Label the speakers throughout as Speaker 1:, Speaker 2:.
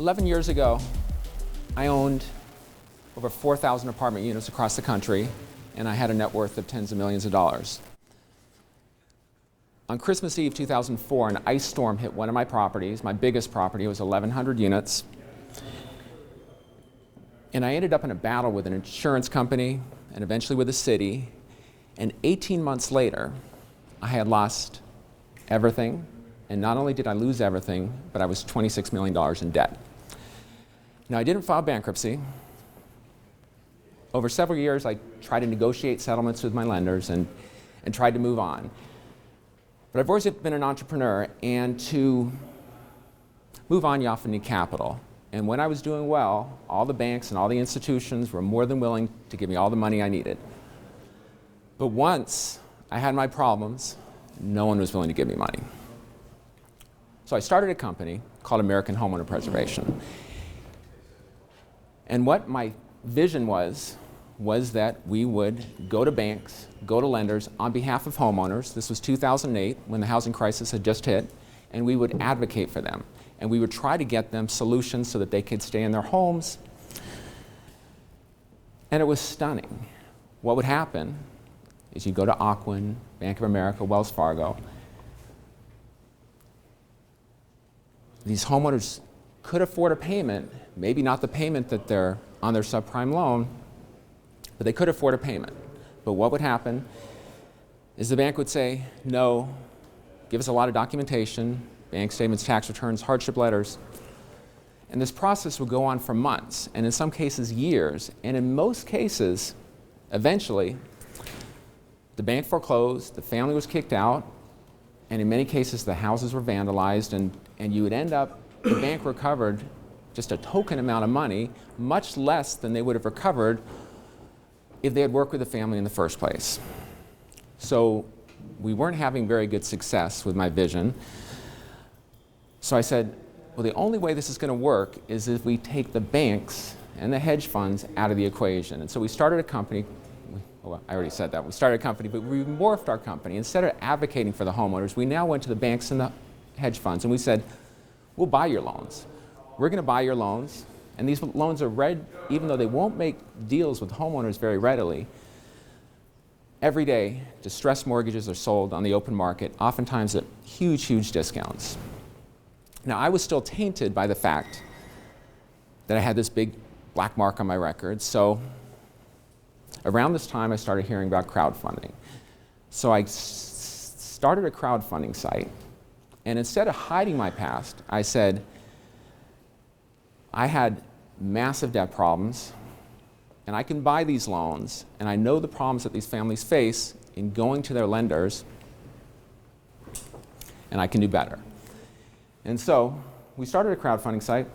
Speaker 1: 11 years ago, I owned over 4,000 apartment units across the country, and I had a net worth of tens of millions of dollars. On Christmas Eve 2004, an ice storm hit one of my properties, my biggest property. It was 1,100 units. And I ended up in a battle with an insurance company and eventually with the city. And 18 months later, I had lost everything. And not only did I lose everything, but I was $26 million in debt. Now, I didn't file bankruptcy. Over several years, I tried to negotiate settlements with my lenders and tried to move on. But I've always been an entrepreneur, and to move on, you often need capital. And when I was doing well, all the banks and all the institutions were more than willing to give me all the money I needed. But once I had my problems, no one was willing to give me money. So I started a company called American Homeowner Preservation. And what my vision was that we would go to banks, go to lenders on behalf of homeowners. This was 2008 when the housing crisis had just hit, and we would advocate for them. And we would try to get them solutions so that they could stay in their homes. And it was stunning. What would happen is you go to Ocwen, Bank of America, Wells Fargo. These homeowners could afford a payment, maybe not the payment that they're on their subprime loan, but they could afford a payment. But what would happen is the bank would say, no, give us a lot of documentation, bank statements, tax returns, hardship letters. And this process would go on for months, and in some cases years, and in most cases, eventually, the bank foreclosed, the family was kicked out, and in many cases the houses were vandalized, and you would end up, the bank recovered just a token amount of money, much less than they would have recovered if they had worked with the family in the first place. So we weren't having very good success with my vision. So I said, well, the only way this is going to work is if we take the banks and the hedge funds out of the equation. And so we started a company. Well, I already said that. We started a company, but we morphed our company. Instead of advocating for the homeowners, we now went to the banks and the hedge funds, and we said, we'll buy your loans. We're going to buy your loans, and these loans are read, even though they won't make deals with homeowners very readily. Every day, distressed mortgages are sold on the open market, oftentimes at huge, huge discounts. Now, I was still tainted by the fact that I had this big black mark on my record, so around this time, I started hearing about crowdfunding. So I started a crowdfunding site, and instead of hiding my past, I said, I had massive debt problems, and I can buy these loans, and I know the problems that these families face in going to their lenders, and I can do better. And so we started a crowdfunding site.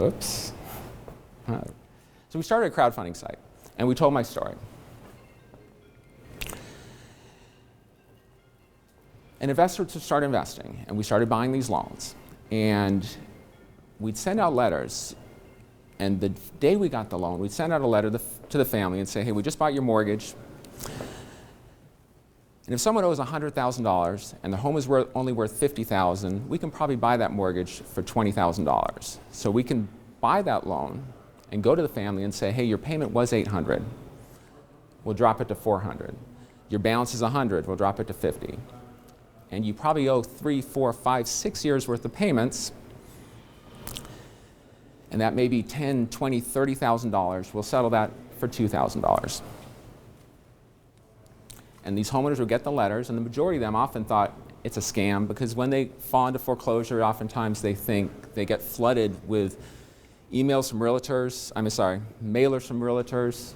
Speaker 1: Oops. So we started a crowdfunding site, and we told my story. An investor to start investing, and we started buying these loans. And we'd send out letters, and the day we got the loan, we'd send out a letter to the family and say, hey, we just bought your mortgage. And if someone owes $100,000 and the home is only worth $50,000, we can probably buy that mortgage for $20,000. So we can buy that loan and go to the family and say, hey, your payment was $800. We'll drop it to $400. Your balance is $100. We'll drop it to $50. And you probably owe 3, 4, 5, 6 years worth of payments, and that may be $10,000, $20,000, $30,000. We'll settle that for $2,000. And these homeowners would get the letters, and the majority of them often thought it's a scam, because when they fall into foreclosure, oftentimes they think they get flooded with emails from realtors, mailers from realtors,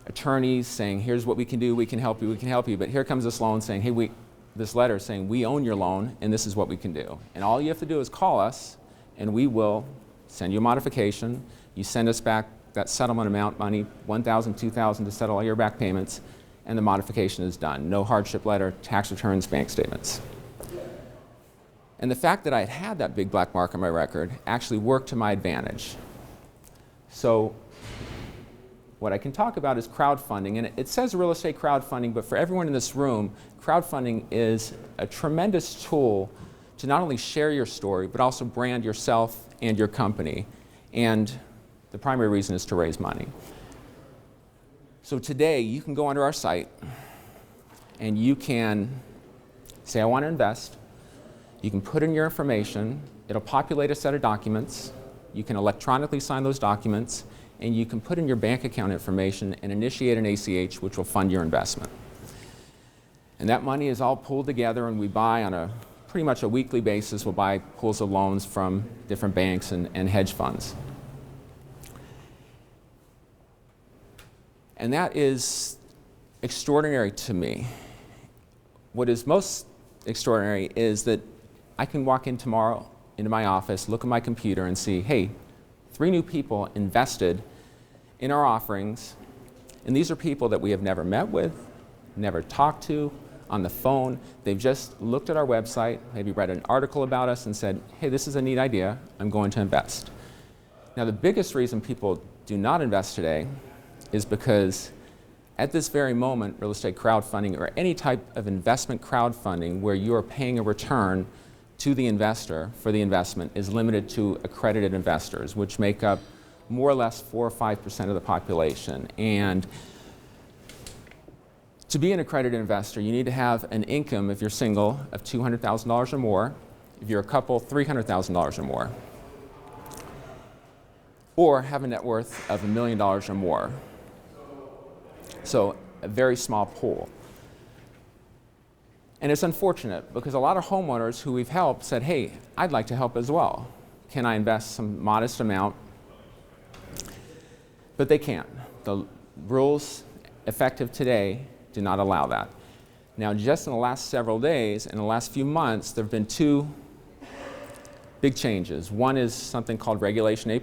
Speaker 1: attorneys saying, here's what we can do, we can help you, but here comes this loan saying, hey, this letter saying, we own your loan, and this is what we can do. And all you have to do is call us, and we will send you a modification. You send us back that settlement amount money, $1,000, $2,000 to settle all your back payments, and the modification is done. No hardship letter, tax returns, bank statements. And the fact that I had that big black mark on my record actually worked to my advantage. So what I can talk about is crowdfunding, and it says real estate crowdfunding, but for everyone in this room, crowdfunding is a tremendous tool to not only share your story, but also brand yourself and your company. And the primary reason is to raise money. So today, you can go onto our site, and you can say, I want to invest. You can put in your information. It'll populate a set of documents. You can electronically sign those documents, and you can put in your bank account information and initiate an ACH, which will fund your investment. And that money is all pooled together, and we buy on a pretty much a weekly basis. We'll buy pools of loans from different banks and hedge funds. And that is extraordinary to me. What is most extraordinary is that I can walk in tomorrow into my office, look at my computer, and see, hey, 3 new people invested in our offerings. And these are people that we have never met with, never talked to on the phone. They've just looked at our website, maybe read an article about us and said, hey, this is a neat idea, I'm going to invest. Now, the biggest reason people do not invest today is because at this very moment, real estate crowdfunding or any type of investment crowdfunding where you are paying a return to the investor for the investment is limited to accredited investors, which make up more or less 4 or 5% of the population. And to be an accredited investor, you need to have an income, if you're single, of $200,000 or more. If you're a couple, $300,000 or more. Or have a net worth of $1 million or more. So a very small pool. And it's unfortunate because a lot of homeowners who we've helped said, hey, I'd like to help as well. Can I invest some modest amount? But they can't. The rules effective today do not allow that. Now, just in the last several days, in the last few months, there have been 2 big changes. One is something called Regulation A+,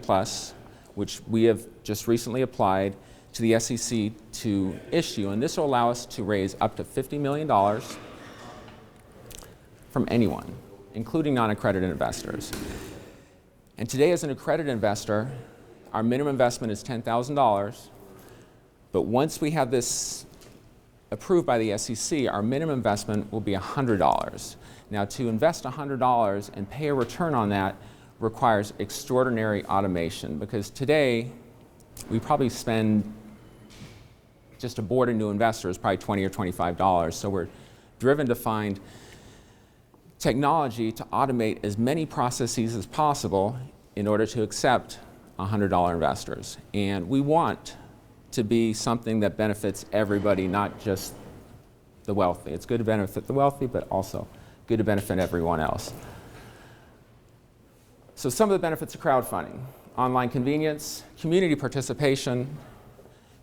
Speaker 1: which we have just recently applied to the SEC to issue, and this will allow us to raise up to $50 million from anyone, including non-accredited investors. And today, as an accredited investor, our minimum investment is $10,000, but once we have this approved by the SEC, our minimum investment will be $100. Now, to invest $100 and pay a return on that requires extraordinary automation, because today, we probably spend, just to board a new investor is probably $20 or $25. So we're driven to find technology to automate as many processes as possible in order to accept $100 investors. And we want to be something that benefits everybody, not just the wealthy. It's good to benefit the wealthy, but also good to benefit everyone else. So some of the benefits of crowdfunding: online convenience, community participation.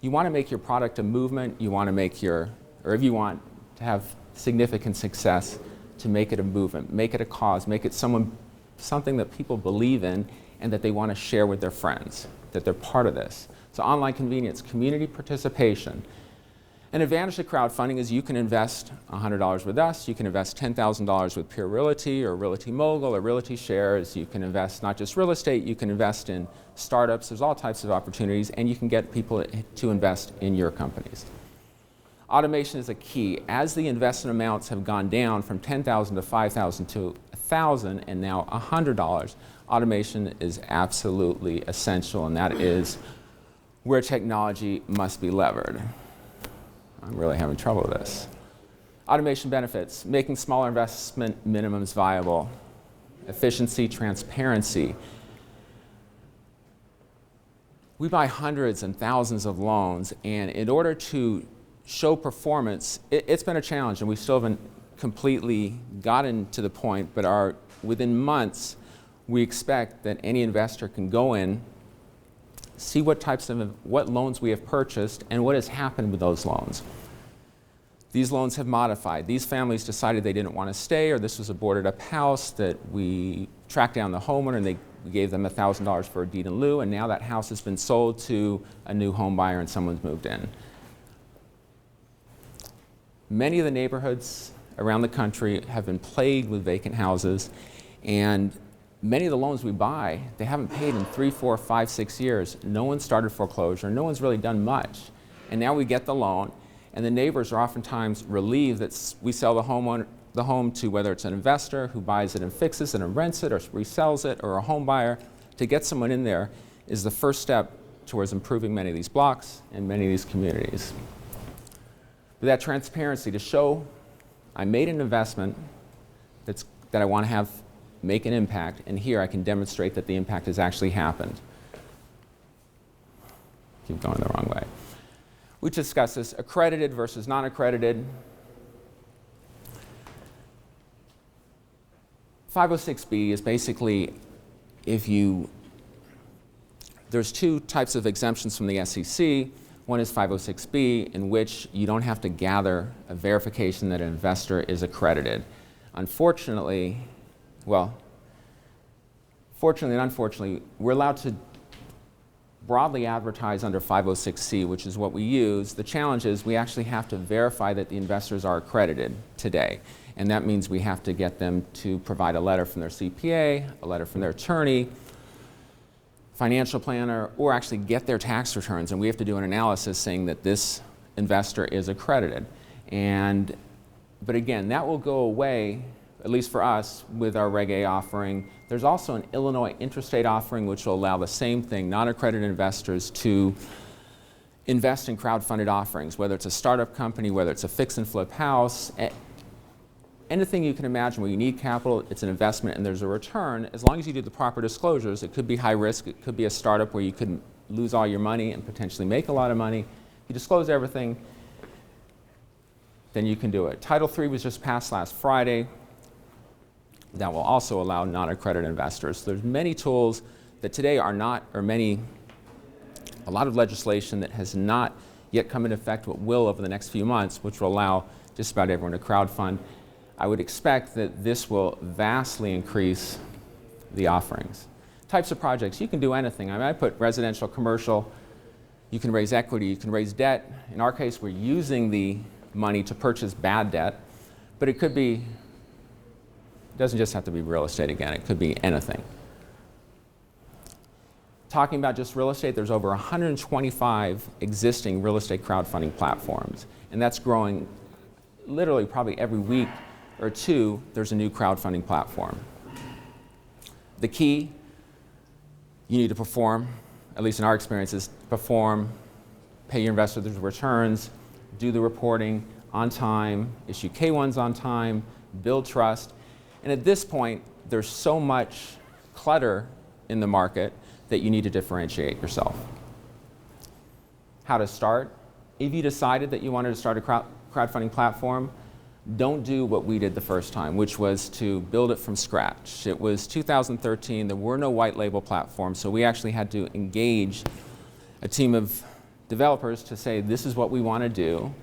Speaker 1: You want to make your product a movement. You want to make or if you want to have significant success, to make it a movement, make it a cause, make it something that people believe in and that they want to share with their friends, that they're part of this. So online convenience, community participation. An advantage of crowdfunding is you can invest $100 with us, you can invest $10,000 with Pure Realty or Realty Mogul or Realty Shares, you can invest not just real estate, you can invest in startups, there's all types of opportunities, and you can get people to invest in your companies. Automation is a key. As the investment amounts have gone down from $10,000 to $5,000 to $1,000 and now $100, automation is absolutely essential, and that is where technology must be levered. I'm really having trouble with this. Automation benefits: making smaller investment minimums viable, efficiency, transparency. We buy hundreds and thousands of loans, and in order to show performance, it's been a challenge, and we still haven't completely gotten to the point, but within months, we expect that any investor can go in, see what loans we have purchased and what has happened with those loans. These loans have modified. These families decided they didn't want to stay, or this was a boarded up house that we tracked down the homeowner and we gave them $1,000 for a deed in lieu, and now that house has been sold to a new home buyer and someone's moved in. Many of the neighborhoods around the country have been plagued with vacant houses, and many of the loans we buy, they haven't paid in 3, 4, 5, 6 years. No one started foreclosure. No one's really done much. And now we get the loan, and the neighbors are oftentimes relieved that we sell the home the home to whether it's an investor who buys it and fixes it and rents it or resells it, or a home buyer, to get someone in there is the first step towards improving many of these blocks and many of these communities. But that transparency to show I made an investment that I want to have make an impact, and here I can demonstrate that the impact has actually happened. Keep going the wrong way. We discussed this, accredited versus non-accredited. 506B is basically there's two types of exemptions from the SEC. One is 506B, in which you don't have to gather a verification that an investor is accredited. Unfortunately, fortunately and unfortunately, we're allowed to broadly advertise under 506C, which is what we use. The challenge is we actually have to verify that the investors are accredited today. And that means we have to get them to provide a letter from their CPA, a letter from their attorney, financial planner, or actually get their tax returns. And we have to do an analysis saying that this investor is accredited. But again, that will go away, at least for us, with our Reg A offering. There's also an Illinois interstate offering, which will allow the same thing, non-accredited investors to invest in crowdfunded offerings, whether it's a startup company, whether it's a fix and flip house, anything you can imagine where you need capital, it's an investment and there's a return. As long as you do the proper disclosures, it could be high risk, it could be a startup where you could lose all your money and potentially make a lot of money. If you disclose everything, then you can do it. Title III was just passed last Friday. That will also allow non-accredited investors. There's many tools that today are not, or a lot of legislation that has not yet come into effect, but will over the next few months, which will allow just about everyone to crowdfund. I would expect that this will vastly increase the offerings. Types of projects, you can do anything. I put residential, commercial, you can raise equity, you can raise debt. In our case, we're using the money to purchase bad debt, but it could be, it doesn't just have to be real estate again, it could be anything. Talking about just real estate, there's over 125 existing real estate crowdfunding platforms, and that's growing literally probably every week or two, there's a new crowdfunding platform. The key, you need to perform, at least in our experiences, perform, pay your investors returns, do the reporting on time, issue K-1s on time, build trust. And at this point, there's so much clutter in the market that you need to differentiate yourself. How to start? If you decided that you wanted to start a crowdfunding platform, don't do what we did the first time, which was to build it from scratch. It was 2013, there were no white label platforms, so we actually had to engage a team of developers to say, this is what we want to do,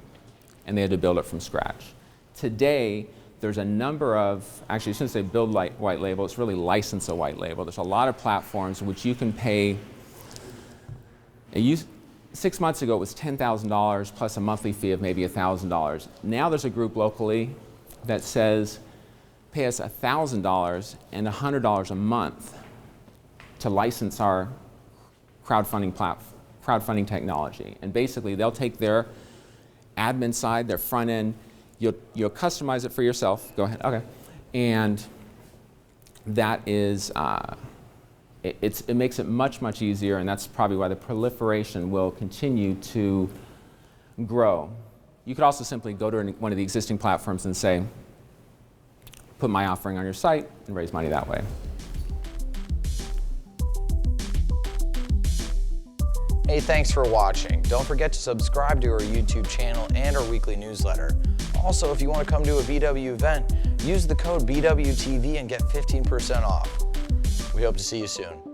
Speaker 1: and they had to build it from scratch. Today, there's a number of, actually, since they build white label, it's really license a white label. There's a lot of platforms which you can pay. 6 months ago, it was $10,000 plus a monthly fee of maybe $1,000. Now there's a group locally that says, pay us $1,000 and $100 a month to license our crowdfunding technology. And basically, they'll take their admin side, their front end, you'll customize it for yourself. Go ahead, okay. And that is, it makes it much, much easier, and that's probably why the proliferation will continue to grow. You could also simply go to one of the existing platforms and say, put my offering on your site and raise money that way.
Speaker 2: Hey, thanks for watching. Don't forget to subscribe to our YouTube channel and our weekly newsletter. Also, if you want to come to a BW event, use the code BWTV and get 15% off. We hope to see you soon.